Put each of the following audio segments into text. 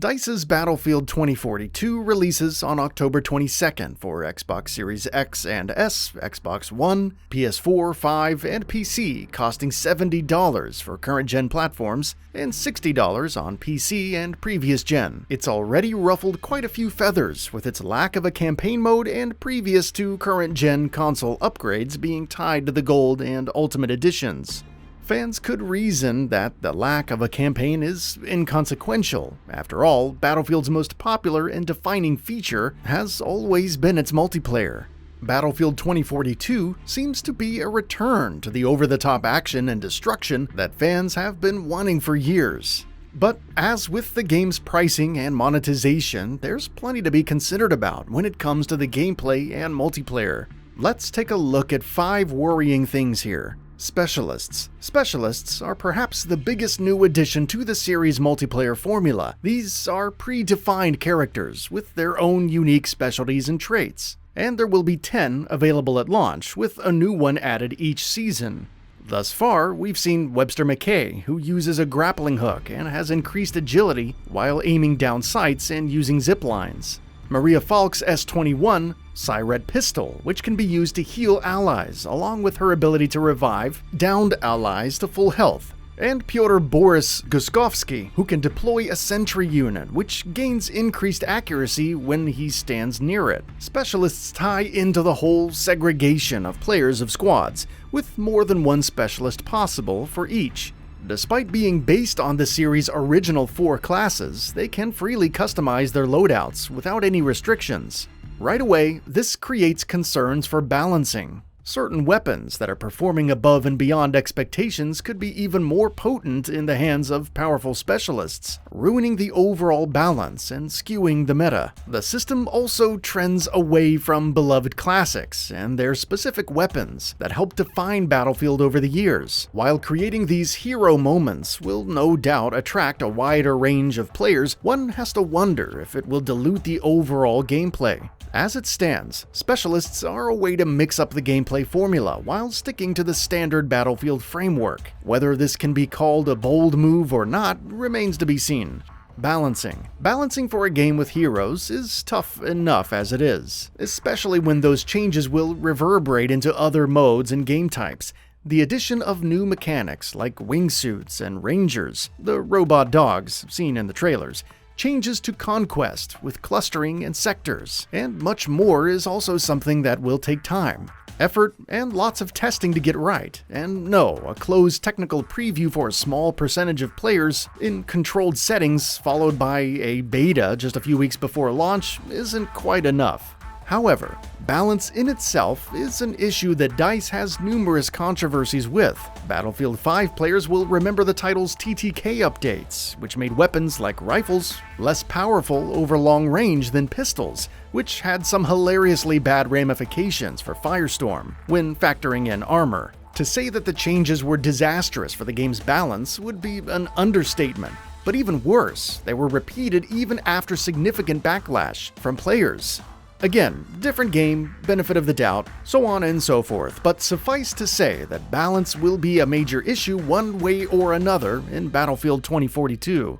DICE's Battlefield 2042 releases on October 22nd for Xbox Series X and S, Xbox One, PS4, 5, and PC, costing $70 for current-gen platforms and $60 on PC and previous gen. It's already ruffled quite a few feathers with its lack of a campaign mode and previous to current-gen console upgrades being tied to the Gold and Ultimate Editions. Fans could reason that the lack of a campaign is inconsequential. After all, Battlefield's most popular and defining feature has always been its multiplayer. Battlefield 2042 seems to be a return to the over-the-top action and destruction that fans have been wanting for years. But as with the game's pricing and monetization, there's plenty to be considered about when it comes to the gameplay and multiplayer. Let's take a look at 5 worrying things here. Specialists. Specialists are perhaps the biggest new addition to the series' multiplayer formula. These are predefined characters with their own unique specialties and traits, and there will be 10 available at launch, with a new one added each season. Thus far, we've seen Webster McKay, who uses a grappling hook and has increased agility while aiming down sights and using zip lines. Maria Falk's S21 Siret pistol, which can be used to heal allies, along with her ability to revive downed allies to full health. And Pyotr Boris Guskovsky, who can deploy a sentry unit, which gains increased accuracy when he stands near it. Specialists tie into the whole segregation of players of squads, with more than one specialist possible for each. Despite being based on the series' original 4 classes, they can freely customize their loadouts without any restrictions. Right away, this creates concerns for balancing. Certain weapons that are performing above and beyond expectations could be even more potent in the hands of powerful specialists, ruining the overall balance and skewing the meta. The system also trends away from beloved classics and their specific weapons that help define Battlefield over the years. While creating these hero moments will no doubt attract a wider range of players, one has to wonder if it will dilute the overall gameplay. As it stands, specialists are a way to mix up the gameplay formula while sticking to the standard Battlefield framework. Whether this can be called a bold move or not remains to be seen. Balancing. Balancing for a game with heroes is tough enough as it is, especially when those changes will reverberate into other modes and game types. The addition of new mechanics like wingsuits and rangers, the robot dogs seen in the trailers, changes to conquest with clustering and sectors, and much more is also something that will take time, effort, and lots of testing to get right. And no, a closed technical preview for a small percentage of players in controlled settings followed by a beta just a few weeks before launch isn't quite enough. However, balance in itself is an issue that DICE has numerous controversies with. Battlefield 5 players will remember the title's TTK updates, which made weapons like rifles less powerful over long range than pistols, which had some hilariously bad ramifications for Firestorm when factoring in armor. To say that the changes were disastrous for the game's balance would be an understatement. But even worse, they were repeated even after significant backlash from players. Again, different game, benefit of the doubt, so on and so forth, but suffice to say that balance will be a major issue one way or another in Battlefield 2042.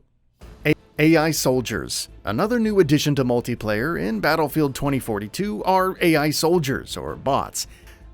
AI soldiers. Another new addition to multiplayer in Battlefield 2042 are AI soldiers, or bots.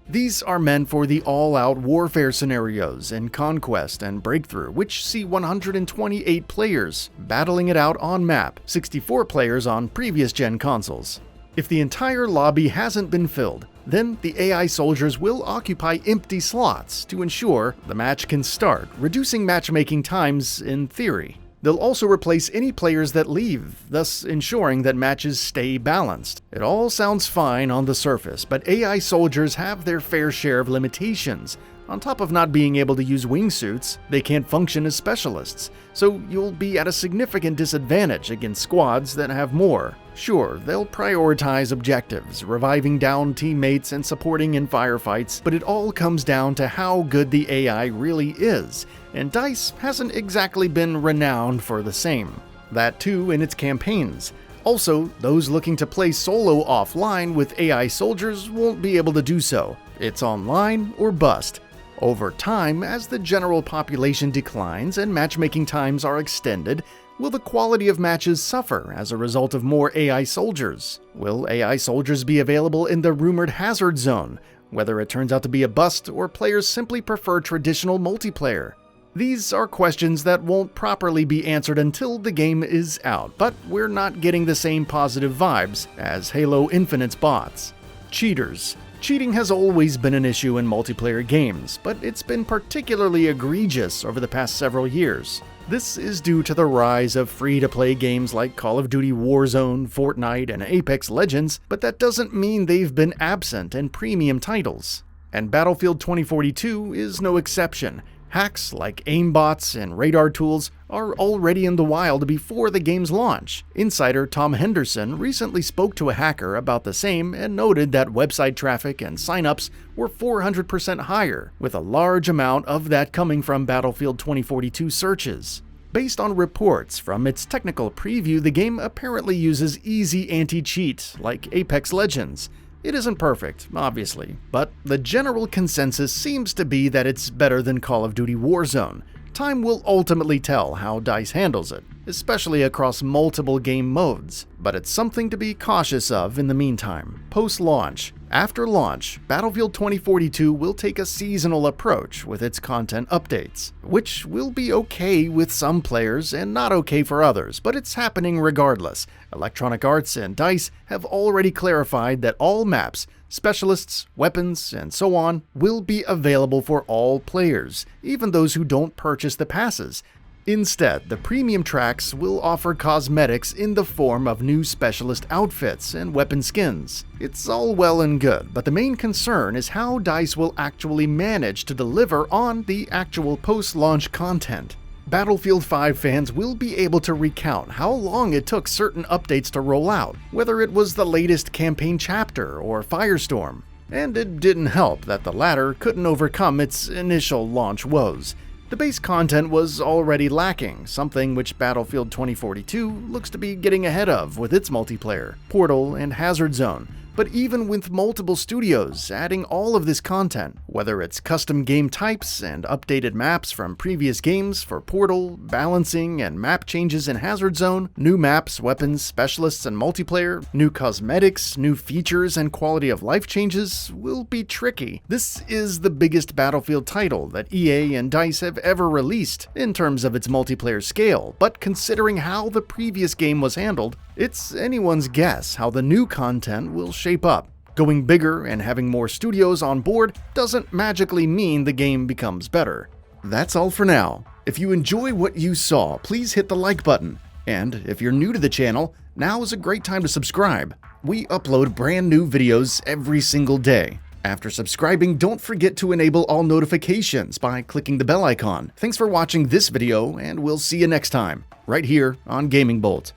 These are meant for the all-out warfare scenarios in Conquest and Breakthrough, which see 128 players battling it out on map, 64 players on previous-gen consoles. If the entire lobby hasn't been filled, then the AI soldiers will occupy empty slots to ensure the match can start, reducing matchmaking times in theory. They'll also replace any players that leave, thus ensuring that matches stay balanced. It all sounds fine on the surface, but AI soldiers have their fair share of limitations. On top of not being able to use wingsuits, they can't function as specialists, so you'll be at a significant disadvantage against squads that have more. Sure, they'll prioritize objectives, reviving down teammates and supporting in firefights, but it all comes down to how good the AI really is, and DICE hasn't exactly been renowned for the same. That too in its campaigns. Also, those looking to play solo offline with AI soldiers won't be able to do so. It's online or bust. Over time, as the general population declines and matchmaking times are extended, Will the quality of matches suffer as a result of more AI soldiers? Will AI soldiers be available in the rumored hazard zone, whether it turns out to be a bust or players simply prefer traditional multiplayer? These are questions that won't properly be answered until the game is out, but we're not getting the same positive vibes as Halo Infinite's bots. Cheaters. Cheating has always been an issue in multiplayer games, but it's been particularly egregious over the past several years. This is due to the rise of free-to-play games like Call of Duty Warzone, Fortnite, and Apex Legends, but that doesn't mean they've been absent in premium titles. And Battlefield 2042 is no exception. Hacks like aimbots and radar tools are already in the wild before the game's launch. Insider Tom Henderson recently spoke to a hacker about the same and noted that website traffic and signups were 400% higher, with a large amount of that coming from Battlefield 2042 searches. Based on reports from its technical preview, the game apparently uses easy anti-cheat like Apex Legends. It isn't perfect, obviously, but the general consensus seems to be that it's better than Call of Duty Warzone. Time will ultimately tell how DICE handles it, especially across multiple game modes, but it's something to be cautious of in the meantime. Post-launch. After launch, Battlefield 2042 will take a seasonal approach with its content updates, which will be okay with some players and not okay for others, but it's happening regardless. Electronic Arts and DICE have already clarified that all maps, specialists, weapons, and so on will be available for all players, even those who don't purchase the passes. Instead, the premium tracks will offer cosmetics in the form of new specialist outfits and weapon skins. It's all well and good, but the main concern is how DICE will actually manage to deliver on the actual post-launch content. Battlefield 5 fans will be able to recount how long it took certain updates to roll out, whether it was the latest campaign chapter or Firestorm. And it didn't help that the latter couldn't overcome its initial launch woes. The base content was already lacking, something which Battlefield 2042 looks to be getting ahead of with its multiplayer, Portal, and Hazard Zone. But even with multiple studios adding all of this content, whether it's custom game types and updated maps from previous games for Portal, balancing and map changes in Hazard Zone, new maps, weapons, specialists, and multiplayer, new cosmetics, new features, and quality of life changes will be tricky. This is the biggest Battlefield title that EA and DICE have ever released in terms of its multiplayer scale, but considering how the previous game was handled, it's anyone's guess how the new content will shape up. Going bigger and having more studios on board doesn't magically mean the game becomes better. That's all for now. If you enjoy what you saw, please hit the like button. And if you're new to the channel, now is a great time to subscribe. We upload brand new videos every single day. After subscribing, don't forget to enable all notifications by clicking the bell icon. Thanks for watching this video, and we'll see you next time, right here on GamingBolt.